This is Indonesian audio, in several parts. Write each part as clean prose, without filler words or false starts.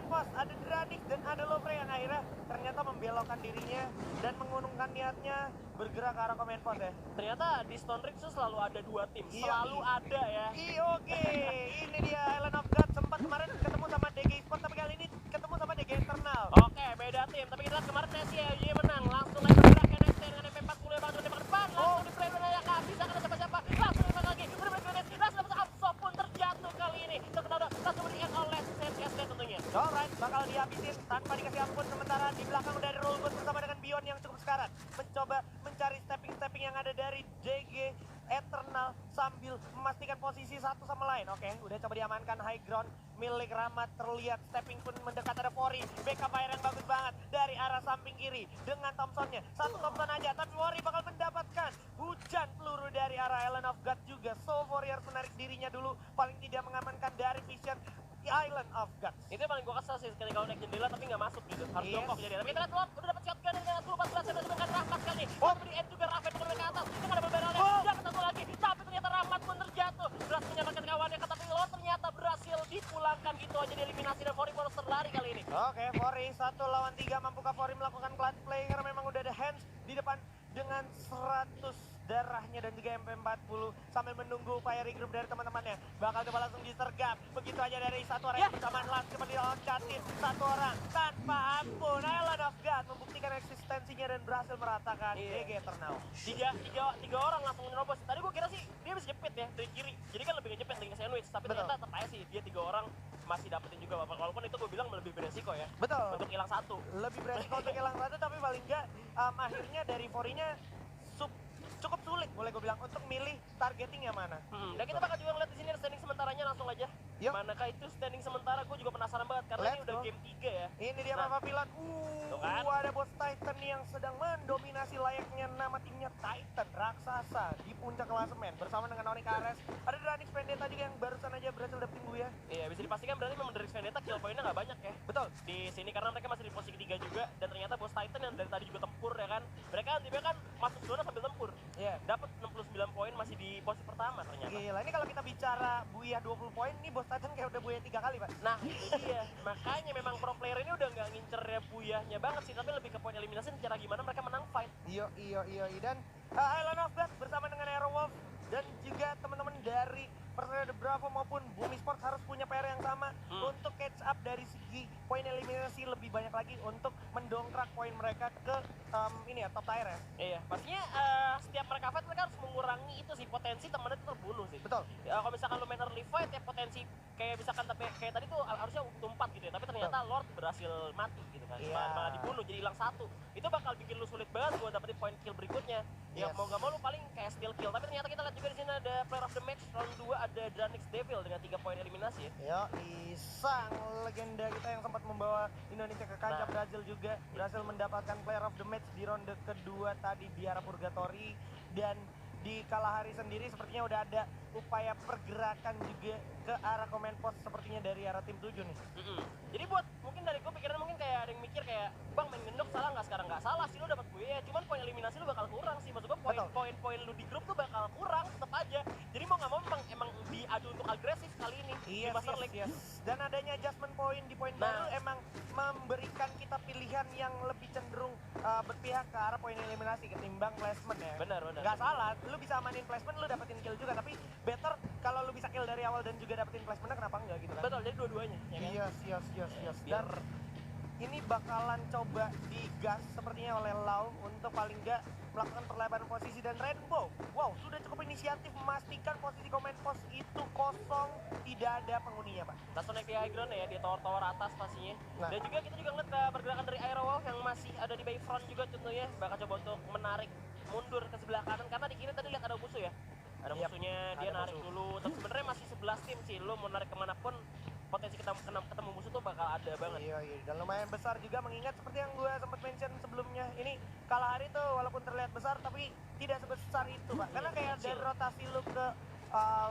Command Post, ada Dranix dan ada Lovre yang akhirnya ternyata membelokkan dirinya dan mengurungkan niatnya bergerak ke arah Command Post ya. Ternyata di Stone Ridge tuh selalu ada dua tim, Iya, selalu ada ya. Oke, ini dia Island of God, sempat kemarin ketemu sama DG Esports tapi kali ini ketemu sama DG Eternal. Oke, beda tim, tapi kita lihat kemarin SCLJ menang, langsung lagi bergerak NXT dengan MP40 yang bakal tembak depan, langsung di play yang nggak bisa kena siapa-siapa, langsung tembak lagi, udah bergerak, langsung dapat Absol pun terjatuh kali ini, terkena langsung di-end oleh CSD tentunya. Alright, bakal dihabisin tanpa dikasih ampun, sementara di belakang dari Rollbus bersama dengan Bion yang cukup sekarat mencoba mencari stepping yang ada dari JG Eternal sambil memastikan posisi satu sama lain. Oke, udah coba diamankan high ground milik Rahmat, terlihat stepping pun mendekat, ada Fori, backup fire yang bagus banget dari arah samping kiri dengan Thompsonnya, satu Thompson aja, tapi Fori bakal mendapatkan hujan peluru dari arah Island of God juga. So Fori harus menarik dirinya dulu, paling tidak mengamankan dari vision Island of God. Itu yang paling gue kesel sih, sekali kalau naik jendela tapi nggak masuk gitu, harus Yes. jongkok jadi. Tapi kita lihat udah dapat shotgun dari 14 dan dengan Rahmat kali ini. Oh, di end juga Raven turun ke atas, itu ada beberapa dia ketemu lagi, tapi ternyata Rahmat pun terjatuh, berhasil menyelamatkan kawannya, tapi lo ternyata berhasil dipulangkan gitu aja, dieliminasi dan Fori harus terlari kali ini. Oke, Fori 1 lawan 3, mampukah Fori melakukan clutch play karena memang udah ada hands di depan dengan 100 darahnya dan juga MP40 sambil menunggu upaya regroup dari teman-temannya. Bakal coba langsung disergap, begitu aja dari satu orang yang bersamaan, langsung coba diloncatin satu orang tanpa ampun. Island of God membuktikan eksistensinya dan berhasil meratakan DG Eternal. Tiga orang langsung menerobos. Tadi gue kira sih dia bisa jepit ya dari kiri, jadi kan lebih ngejepit dari sandwich, tapi Betul. ternyata tetap aja sih dia 3 orang masih dapetin juga, walaupun itu gue bilang lebih beresiko ya Betul. untuk hilang satu. Lebih beresiko untuk hilang satu, tapi paling enggak akhirnya dari Forinya cukup sulit boleh gue bilang untuk milih targeting yang mana. Dan kita bakal juga ngeliat di sini standing sementaranya langsung aja. Yuk. Manakah itu standing sementara? Gue juga penasaran banget karena Let's ini udah go. game 3 ya. Ini dia Nah. Papa Pilot. Tuh kan. Ada bos Titan yang sedang mendominasi layaknya nama timnya Titan raksasa di puncak klasemen bersama dengan Onyx Ares. Ada Dranix Vendetta juga yang barusan aja berhasil dapetin Buya. Iya, bisa dipastikan berarti memang dari Vendetta kill point-nya nggak banyak ya. Betul. Di sini karena mereka masih di posisi 3 juga, dan ternyata bos Titan yang dari tadi juga tempur ya kan. Mereka tiba kan masuk zona sambil tempur. Iya. Dapat 69 poin masih di posisi pertama ternyata. Gila, ini kalau kita bicara Buya 20 poin, ini bos Titan kayak udah Buya 3 kali, Pak. Nah, itu dia. Makanya memang pro player ini udah nggak ngincer ya buyahnya banget sih, tapi lebih ke poin eliminasi cara gimana mereka menang fight. Iyo. Dan Island of God bersama dengan Aerowolf dan juga teman-teman dari Persada Bravo maupun Bumi Sports harus punya PR yang sama untuk catch up dari segi poin eliminasi, lebih banyak lagi untuk mendongkrak poin mereka ke ini ya, top tier ya. Iya, pastinya setiap mereka fight mereka harus mengurangi itu sih, potensi temannya itu terbunuh sih. Betul. Ya, kalau misalkan lo main early fight ya potensi kayak misalkan kayak tadi tuh harusnya tumpat gitu ya, tapi ternyata Lord berhasil mati gitu kan, Iya. malah dibunuh jadi hilang satu. Itu bakal bikin lu sulit banget buat dapetin poin kill berikutnya. Ya Yes. mau gak mau lu paling kayak steal kill, tapi ternyata kita lihat juga di sini ada player of the match round 2 ada Dranix Devil dengan 3 poin eliminasi ya. Yo, sang legenda kita yang sempat membawa Indonesia ke kancah Nah. Brazil juga berhasil mendapatkan player of the match di ronde kedua tadi di arah Purgatory. Dan di Kalahari sendiri sepertinya udah ada upaya pergerakan juga ke arah command post sepertinya dari arah tim 7 nih. Jadi buat mungkin dari gue pikiran mungkin kayak ada yang mikir kayak bang main gendok salah nggak sekarang, nggak salah sih, lu dapat gue ya, cuman poin eliminasi lu bakal kurang sih, maksud gue poin lu di grup tuh bakal kurang tetap aja. Jadi mau nggak mau emang diadu untuk agresif kali ini di Master League. Dan adanya adjustment point di poin baru emang memberikan kita pilihan yang lebih cenderung berpihak ke arah poin eliminasi ketimbang placement ya. Benar. Nggak salah, lu bisa amanin placement, lu dapetin kill juga, tapi better kalau lu bisa kill dari awal dan juga dapetin placementnya, kenapa enggak gitu kan? Betul, jadi dua-duanya ya kan? Yes. Dan ini bakalan coba digas sepertinya oleh Lau untuk paling enggak melakukan perlebaran posisi, dan Rainbow wow sudah cukup inisiatif memastikan posisi command post itu kosong, tidak ada penghuninya Pak. Langsung naik di high ground ya, di tower-tower atas pastinya. Nah. Dan juga kita juga ngeliat pergerakan dari Aerowolf yang masih ada di Bayfront juga contohnya, bakal coba untuk menarik mundur ke sebelah kanan karena di kiri tadi lihat ada musuh ya. Ada musuhnya, dia ada narik musuh. dulu. Tapi sebenarnya masih 11 tim sih, lu mau narik kemana pun potensi kita ketemu musuh tuh bakal ada banget. Iya, dan lumayan besar juga mengingat seperti yang gue sempat mention sebelumnya, ini Kalahari tuh walaupun terlihat besar tapi tidak sebesar itu Pak, karena kayak dari rotasi lu ke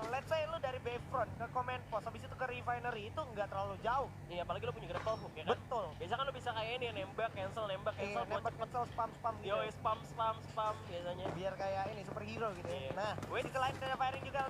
let's say lu dari Bayfront ke command post, habis itu ke refinery, itu nggak terlalu jauh. Iya, apalagi lu punya grapple hook ya kan. Betul. Biasa kan lu bisa kayak ini nembak cancel Nembak buat cepet. cancel spam gitu. Yo, spam biasanya. Biar kayak ini superhero gitu ya. Iya. Nah, di sisi lain ada firing juga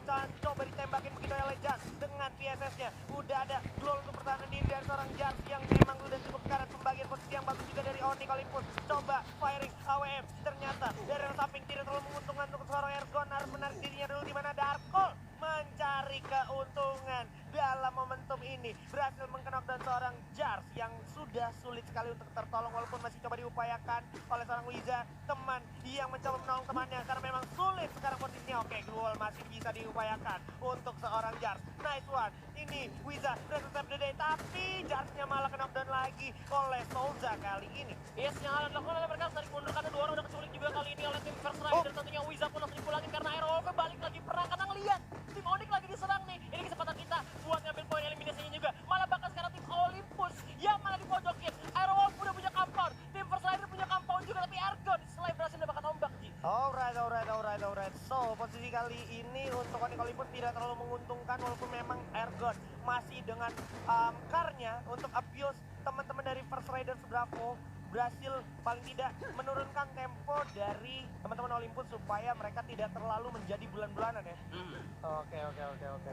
coba ditembakin begitu ya Legend dengan PSS spotnya. Udah ada duel untuk pertahanan diri dari seorang Jars yang memang udah cukup karet. Pembagian posisi yang bagus juga dari Onyx Olympus. Coba firing AWM, ternyata dari arah samping tidak terlalu menguntungkan untuk seorang Ergon. Harus menarik dirinya dulu di mana Darkol mencari keuntungan dalam momentum ini, berhasil mengknockdown seorang Jars yang sudah sulit sekali untuk tertolong walaupun masih coba diupayakan oleh seorang Wiza, teman yang mencoba menolong temannya karena memang sulit sekarang posisinya. Oke, duel masih bisa diupayakan untuk seorang Jars. Nice one. Ini Wiza berhasil save the day, tapi Jarsnya malah knockdown lagi oleh Souza kali ini. Yes, yang akan dilakukan oleh mereka tarik mundur karena dua orang udah keculik juga kali ini oleh tim First Rider. Tentunya Wiza pun langsung dipulangin karena Aerowolf balik lagi perang karena ngeliat tim Onyx lagi diserang nih. Ini kesempatan kita buat ngambil poin eliminasinya juga. Malah bahkan sekarang tim Olympus yang malah dipojokin. Aerowolf udah punya compound, tim First Rider punya compound juga, tapi Argon selain berhasil mendapatkan ombak, Ji. Alright. So, posisi kali ini untuk Onyx Olympus tidak terlalu menguntungkan walaupun memang Ergon masih dengan karnya untuk abuse teman-teman dari First Riders Bravo berhasil paling tidak menurunkan tempo dari teman-teman Olympus supaya mereka tidak terlalu menjadi bulan-bulanan ya. Oke.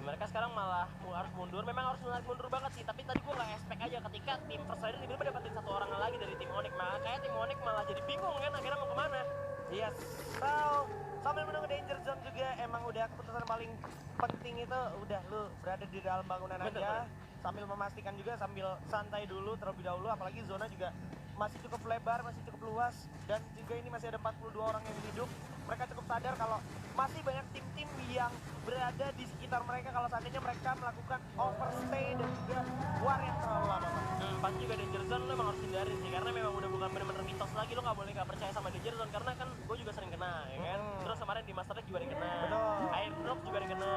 Mereka sekarang malah harus mundur, memang harus menarik mundur banget sih. Tapi tadi gue nggak expect aja ketika tim First Rider tiba-tiba dapetin satu orang lagi dari tim Onyx. Makanya tim Onyx malah jadi bingung kan akhirnya mau kemana. Yes, so sambil menunggu danger zone juga emang udah keputusan paling penting itu udah lu berada di dalam bangunan aja. Sambil memastikan juga sambil santai dulu terlebih dahulu, apalagi zona juga masih cukup lebar, masih cukup luas, dan juga ini masih ada 42 orang yang hidup. Mereka cukup sadar kalau masih banyak tim-tim yang berada di sekitar mereka kalau seandainya mereka melakukan overstay dan juga war yang terlalu lama. Pas juga danger zone lo emang harus hindarin sih, karena memang udah bukan bener-bener mitos lagi. Lo nggak boleh nggak percaya sama danger zone karena kan gue juga sering kena ya kan. Terus kemarin di Master League juga dikena, Air Drop juga dikena.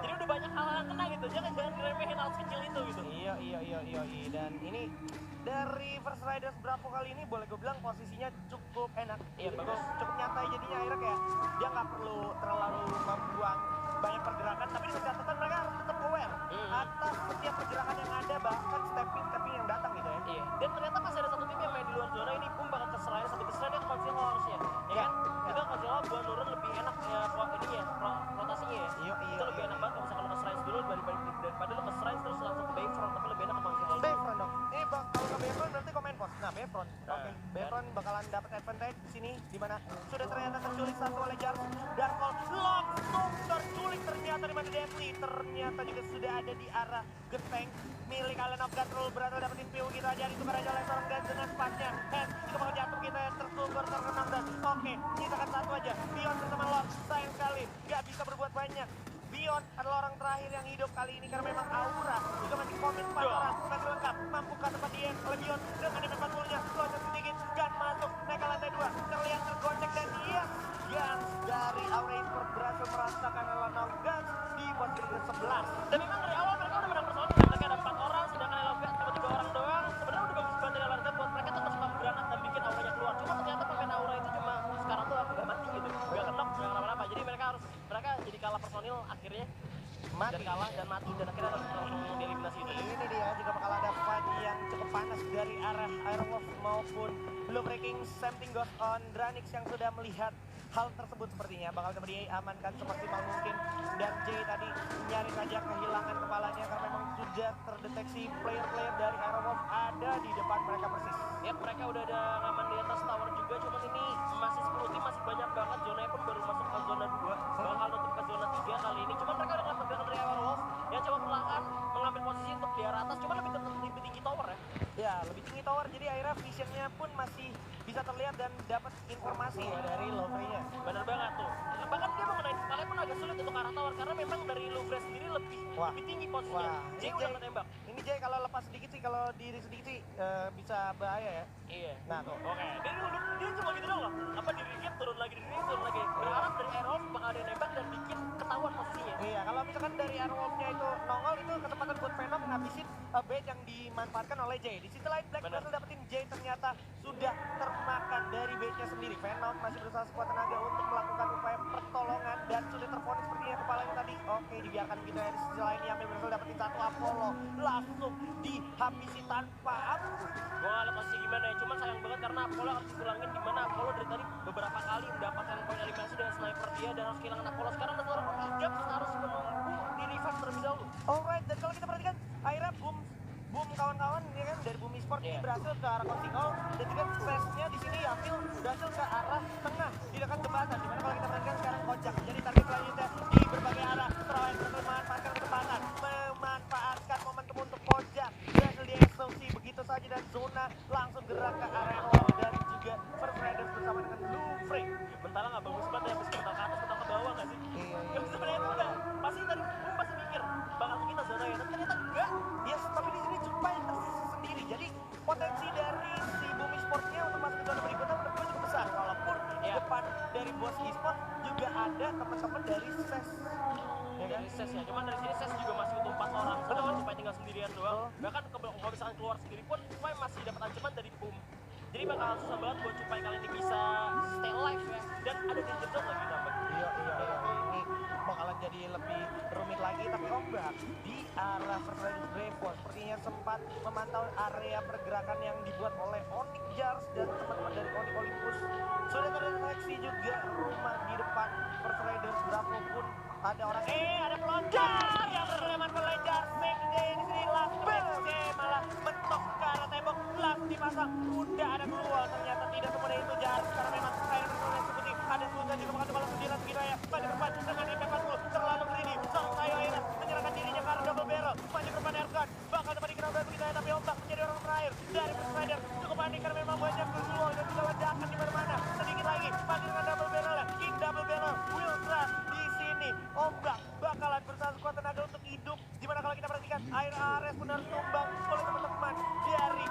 Jadi udah banyak hal yang kena gitu, jangan diremehin hal kecil itu gitu. Iya. Dan ini dari First Riders Bravo kali ini boleh gue bilang posisinya cukup enak. Iya, bagus. Cukup nyantai jadinya akhirnya kayak dia nggak perlu terlalu membuang banyak pergerakan, tapi dengan catatan mereka harus tetap aware atas setiap pergerakan yang ada, bahkan stepping yang datang gitu ya. Iya. Dan ternyata masih ada satu tim yang main di luar zona ini pun bakal keserah sampai keserah dia ke Conceal harusnya. Ya kan? Itu Conceal buat nurun lebih enak ya ininya, rotasinya ya. Iya. Itu lebih enak banget kalau misalkan lo ke-Shrines dulu daripada lo ke-Shrines terus langsung ke Bayfront, tapi lebih enak ke Conceal. Bayfront dong. Ini kalau ke Bayfront berarti komen pos. Nah, Bayfront. Oke. Bayfront bakalan dapat advantage di sini di mana sudah ternyata terculik satu oleh Jars. Darkol langsung terculik ternyata di mana Deadly. Ternyata juga sudah ada di arah genteng milik Allen of Control. Berhasil dapetin PU gitu aja ditukar aja oleh seorang dan dengan spasnya. Hand itu bakal jatuh kita yang terkulur terkenang dan oke, nyisakan satu aja. Bion bersama Lord, sayang sekali gak bisa berbuat banyak. Bion adalah orang terakhir yang hidup kali ini karena memang aura juga masih komit 4 orang, masih lengkap, mampu ke tempat dia oleh Bion dengan MP 40-nya, loncat sedikit, gun masuk, naik ke lantai 2, terlihat tergocek dan yes, Guns dari Aura Esports berhasil merasakan Elanov Guns di posisi ke-11. Dan memang dari awal mereka udah menang personal, mereka ada 4 orang, sedangkan Elogat cuma 3 orang doang. Sebenarnya udah bagus banget dari Elogat buat mereka tetap spam granat dan bikin auranya keluar. Cuma ternyata pemain aura itu cuma sekarang tuh gak mati gitu, gak kenok, gak kenapa-napa. Jadi mereka jadi kalah personil akhirnya, Mati. dan kalah dan mati dan akhirnya langsung dieliminasi itu. Ini dia juga bakal ada fight yang cukup panas dari arah Aerowolf maupun Blue Breaking. Something goes on. Dranix yang sudah melihat hal tersebut sepertinya bakal coba diamankan semaksimal mungkin, dan Jay tadi nyaris saja kehilangan kepalanya karena memang sudah terdeteksi player-player dari Aerowolf ada di depan mereka persis. Ya mereka udah ada ngaman di atas tower juga, cuman ini masih 10 tim, masih banyak banget. Zonanya pun baru masuk ke zona 2, bakal nutup ke zona 3 kali ini. Cuman mereka udah ngeliat pergerakan dari Aerowolf yang coba perlahan mengambil posisi untuk di arah atas, cuman lebih tinggi tower ya. Ya, lebih tinggi tower, jadi akhirnya visionnya pun masih bisa terlihat dan dapat informasi ya dari Lovre-nya. Bener banget tuh. Bahkan dia mengenai kalian pun agak sulit untuk arah tower karena memang dari Louvre sendiri lebih tinggi posisinya. Jay udah ketembak. Ini Jay kalau lepas sedikit sih, kalau diri sedikit sih bisa bahaya ya. Iya. Nah tuh. Oke. Dia cuma gitu doang loh. Apa diri turun lagi. Berharap dari Aerowolf bakal ada yang nembak dan bikin ketahuan posisinya. Iya, kalau misalkan dari Aerowolf-nya itu nongol, itu kesempatan buat Venom ngabisin bait yang dimanfaatkan oleh Jay. Di sisi lain Black berhasil dapetin Jay, ternyata sudah termakan dari baitnya sendiri. Venom masih berusaha sekuat tenaga untuk melakukan upaya pertolongan dan sudah terponis sepertinya kepalanya tadi. Oke, dibiarkan gitu ya. Di sisi lain yang berhasil dapetin satu Apollo langsung dihabisi tanpa ampun. Gua gak ada posisi gimana ya, cuman sayang banget karena Apollo harus dipulangin, dimana Apollo dari tadi beberapa kali mendapatkan poin eliminasi dengan sniper dia dan harus kehilangan Apollo. Sekarang ada seorang Ijab harus menunggu di revive Arras terlebih dahulu. Alright, dan kalau kita perhatikan akhirnya boom kawan-kawan ya kan dari Boom Esports ini berhasil ke arah Konsikol dan juga space-nya di sini Yamil berhasil ke arah tengah di dekat jembatan. Dimana kalau kita perhatikan sekarang Kojak jadi target selanjutnya di berbagai arah. Serawan berhasil memanfaatkan kesempatan, memanfaatkan momentum untuk Kojak berhasil dieksekusi begitu saja dan zona langsung gerak ke area lawan dari juga First Riders bersama dengan Lufrey. Mentala nggak bagus banget ya, mesti mental ke atas, mental ke bawah nggak sih? Iya. Ya sebenarnya itu udah pasti tadi gue pasti mikir bakal kita zona ya, tapi ternyata enggak. Yes, tapi di sini Jupa yang tersisa sendiri. Jadi potensi dari si Boom Esports-nya untuk masuk ke zona berikutnya menurut gue cukup besar. Walaupun di depan dari bos Esports juga ada teman-teman dari SES. Ya kan? Dari SES ya, cuman dari sini SES juga masih utuh 4 orang, sedangkan Jupai tinggal sendirian doang. Bahkan kalau misalkan keluar sendiri pun Jupai masih dapat ancaman dari Boom. Jadi bakal susah banget buat Jupai kali ini bisa stay alive ya. Dan ada danger zone lagi tambah. Iya. Ini bakalan jadi lebih rumit lagi. Tapi Ombak di arah First Riders Bravo sepertinya sempat memantau area pergerakan yang dibuat oleh Onyx Jars dan teman-teman dari Onyx Olympus. Sudah terdeteksi juga rumah di depan First Riders Bravo pun ada orang. Ada pelontar yang berlemankan oleh Jars. Di sini langsung malah mentok ke arah tembok. Langsung dipasang. Udah ada keluar. Ternyata tidak semudah itu Jars karena memang saya eksekusi. Ada Sultan juga bakal kepala 9 gitu ya. Pada depan dengan MP40 terlalu greedy. Sang Tayo akhirnya menyerahkan dirinya ke arah double barrel. Maju ke depan Erkan. Bakal dapat dikenal begitu ya. Tapi Ombak menjadi orang terakhir dari First Rider. Cukup panik karena memang banyak keluar dan juga ledakan di mana-mana. Sedikit lagi. Maju dengan double barrel. King double barrel. Will Trust di sini. Ombak bakalan berusaha sekuat tenaga untuk hidup. Dimana kalau kita perhatikan air Ares pun harus tumbang oleh teman-teman dari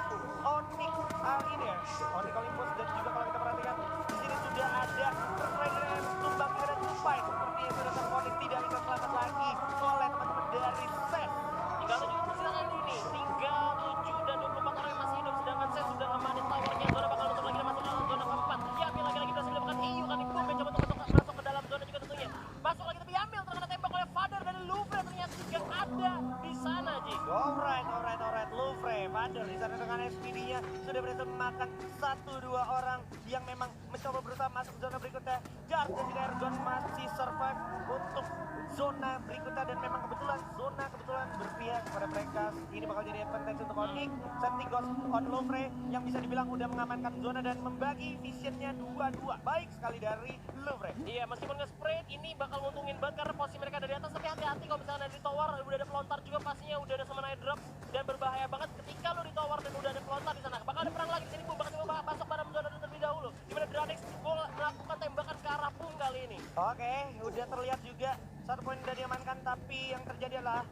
Onyx ini ya. Onyx Olympus dan juga kalau kita perhatikan di sini sudah ada First Rider yang tumbang juga dan Jupai seperti yang sudah terkonek tidak bisa selamat lagi oleh teman-teman dari SES. Tinggal 7 kursi kali ini, tinggal 7 dan 24 orang yang masih hidup, sedangkan saya sudah ngemanin towernya. Zona bakal nutup lagi dan masuk ke zona keempat. Yamil lagi-lagi berhasil mendapatkan Hiu, tapi Boom mencoba untuk masuk ke dalam zona juga tentunya. Masuk lagi tapi Yamil terkena tembak oleh Father dan Lufrey ternyata juga ada di sana, Ji. Alright. Lufrey, Vander di sana dengan SPD-nya sudah berhasil memakan 1-2 orang yang memang mencoba berusaha masuk ke zona berikutnya. Jar dan juga Ergon masih survive untuk zona berikutnya dan memang kebetulan berpihak kepada mereka. Ini bakal jadi advantage untuk Onyx. Setting Ghost on Lufrey yang bisa dibilang udah mengamankan zona dan membagi visionnya 2-2. Baik sekali dari Lufrey. Iya, meskipun nge-spray ini bakal nguntungin banget karena posisi mereka ada di atas, tapi hati-hati kalau misalnya ada di tower, udah ada pelontar juga pastinya udah ada summon drop dan berbahaya banget ketika lo di tower dan udah ada pelontar di sana. Bakal ada perang lagi di sini, Boom bakal coba masuk pada zona terlebih dahulu. Di mana Dranix melakukan tembakan ke arah Boom kali ini. Oke, udah terlihat juga 1 poin udah diamankan, tapi yang terjadi adalah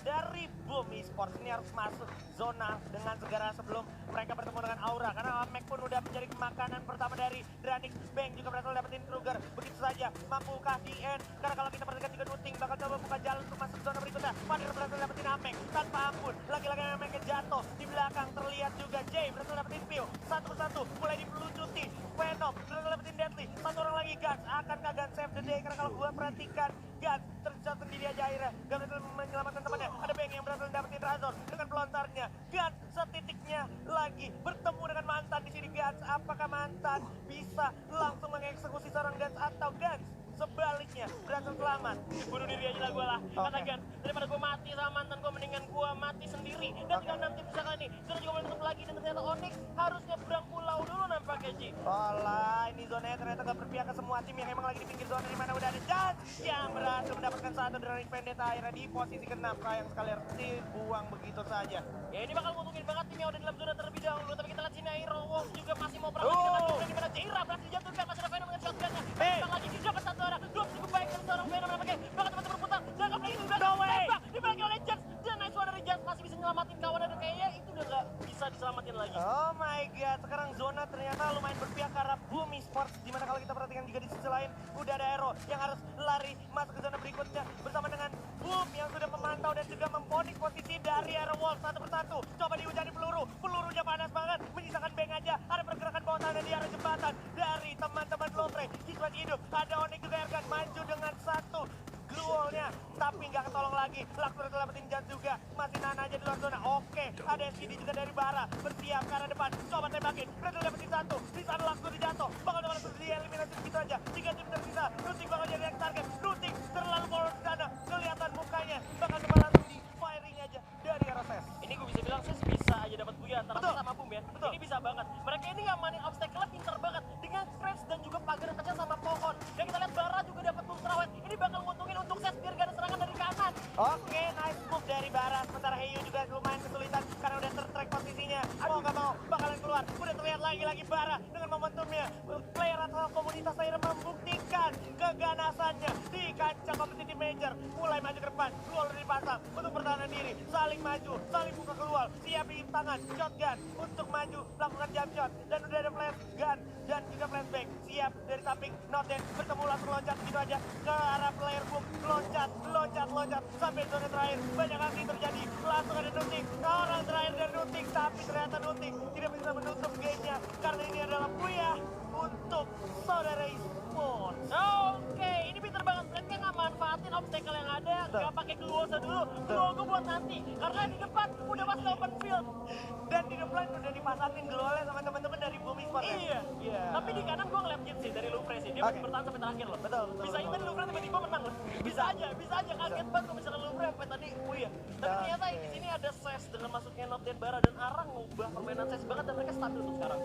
dari Boom Esports ini harus masuk zona dengan segera sebelum mereka bertemu dengan Aura karena Mac pun udah menjadi makanan pertama dari Dranix. Bang juga berhasil dapetin Kruger begitu saja, mampukah DN karena kalau kita perhatikan juga Nuting bakal coba buka jalan untuk masuk zona berikutnya. Padahal berhasil dapetin Amek tanpa ampun, lagi-lagi Amek jatuh di belakang. Terlihat juga Jay berhasil dapetin Pio satu persatu mulai dipelucuti. Venom berhasil dapetin Deadly, satu orang lagi Guns. Akankah Guns save the day? Karena kalau gua perhatikan Guns tersisa sendiri aja akhirnya gak berhasil menyelamatkan temannya. Ada Bang yang berhasil dapetin Razor dengan pelontarnya. Guns setitiknya lagi bertemu dengan mantan di sini. Guns, apakah mantan bisa langsung mengeksekusi seorang Guns atau Guns sebaliknya berhasil selamat? Bunuh diri aja lah gue lah. Kata Gan, daripada gue mati sama mantan gue, mendingan gue mati sendiri. Dan tinggal 6 tim bisa kali ini. Zona juga menutup lagi dan ternyata Onyx harus nyebrang pulau dulu nampaknya, Ji. Olah, ini zonanya ternyata gak berpihak ke semua tim yang emang lagi di pinggir zona di mana udah ada Judge yang berhasil mendapatkan satu dari Vendetta akhirnya di posisi ke-6. Sayang sekali harus dibuang begitu saja. Ya ini bakal nguntungin banget tim yang udah dalam zona terlebih dahulu. Tapi kita lihat sini Aero Wolf juga masih mau perang lagi dengan Lufrey di mana Jaira berhasil dijatuhkan. Masih ada Venom dengan shotgunnya. Tembak lagi, dapat satu orang. Belum cukup baik dari seorang Venom nampaknya. Bakal teman-teman berputar. Jangkap lagi, No way! tembak. Dibalik oleh Judge. Dan nice one dari Judge masih bisa nyelamatin kawan, dan kayaknya itu udah gak bisa diselamatin lagi. Oh my god, sekarang zona ternyata lumayan berpihak ke arah Boom Esports. Dimana kalau kita perhatikan juga di sisi lain udah ada Aero yang harus lari masuk ke zona berikutnya bersama dengan Boom yang sudah memantau dan juga memponik posisi dari Aero Wolf satu persatu. Coba dihujani pelurunya panas banget, menyisakan Bang aja. Ada pergerakan bawah tanah di arah jembatan dari teman-teman Lufrey. Kiswat hidup, ada Onyx juga Erkan maju dengan satu Gruolnya, tapi nggak ketolong lagi. Laksur dapetin Jan juga, masih Nana aja di luar zona. Oke, ada SKD juga dari Bara, bersiap ke arah depan, coba tembakin, berhasil dapetin satu. Di sana Laksur dijatuh, bakal dapat dieliminasi begitu aja. 3 tim tersisa, Nuting bakal jadi yang target. Nuting terlalu polos di sana, kelihatan mukanya antara Betul. sama Boom ya. Betul. Ini bisa banget. Mereka ini ngamanin obstacle pinter banget dengan scratch dan juga pagar kecil sama pohon. Dan kita lihat Bara juga dapat boost rawat. Ini bakal nguntungin untuk set biar gak ada serangan dari kanan. Oke, nice move dari Bara. Sementara Heyu juga lumayan kesulitan karena udah tertrack posisinya. Mau nggak mau bakalan keluar. Udah terlihat lagi Bara dengan momentumnya. Player atau komunitas akhirnya membuktikan keganasannya di kancah kompetisi major. Mulai maju ke depan, keluar dipasang untuk pertahanan diri. Saling maju, saling buka keluar. Siap di tangan, shotgun untuk maju, lakukan jump shot. Dan udah ada flash gun dan juga flashback. Siap dari samping, Noten bertemu langsung loncat gitu aja ke arah player boom. Loncat sampai zona terakhir. Banyak aksi terjadi. Langsung ada Nutik. Orang terakhir dari Nutik, tapi ternyata Nutik tidak bisa menutup game-nya karena ini adalah Puya untuk saudara esports. Oke, ini pinter banget. Mereka nggak manfaatin obstacle yang ada, nggak pakai gluosa dulu. Gluogo buat nanti, karena di depan udah masuk open field. Dan di depan udah dipasangin glownya sama teman-teman dari Bumi Sport. Iya. Tapi di kanan gue ngeliat Jit sih dari Louvre sih. Dia masih bertahan sampai terakhir loh. Betul. Bisa aja tadi Louvre tiba-tiba menang loh. Bisa aja. Kaget banget kalau misalkan Louvre sampai tadi. Oh iya. Tapi ternyata di sini ada Ses dengan masuknya Not dan Bara dan Arang ngubah permainan Ses banget dan mereka stabil untuk sekarang.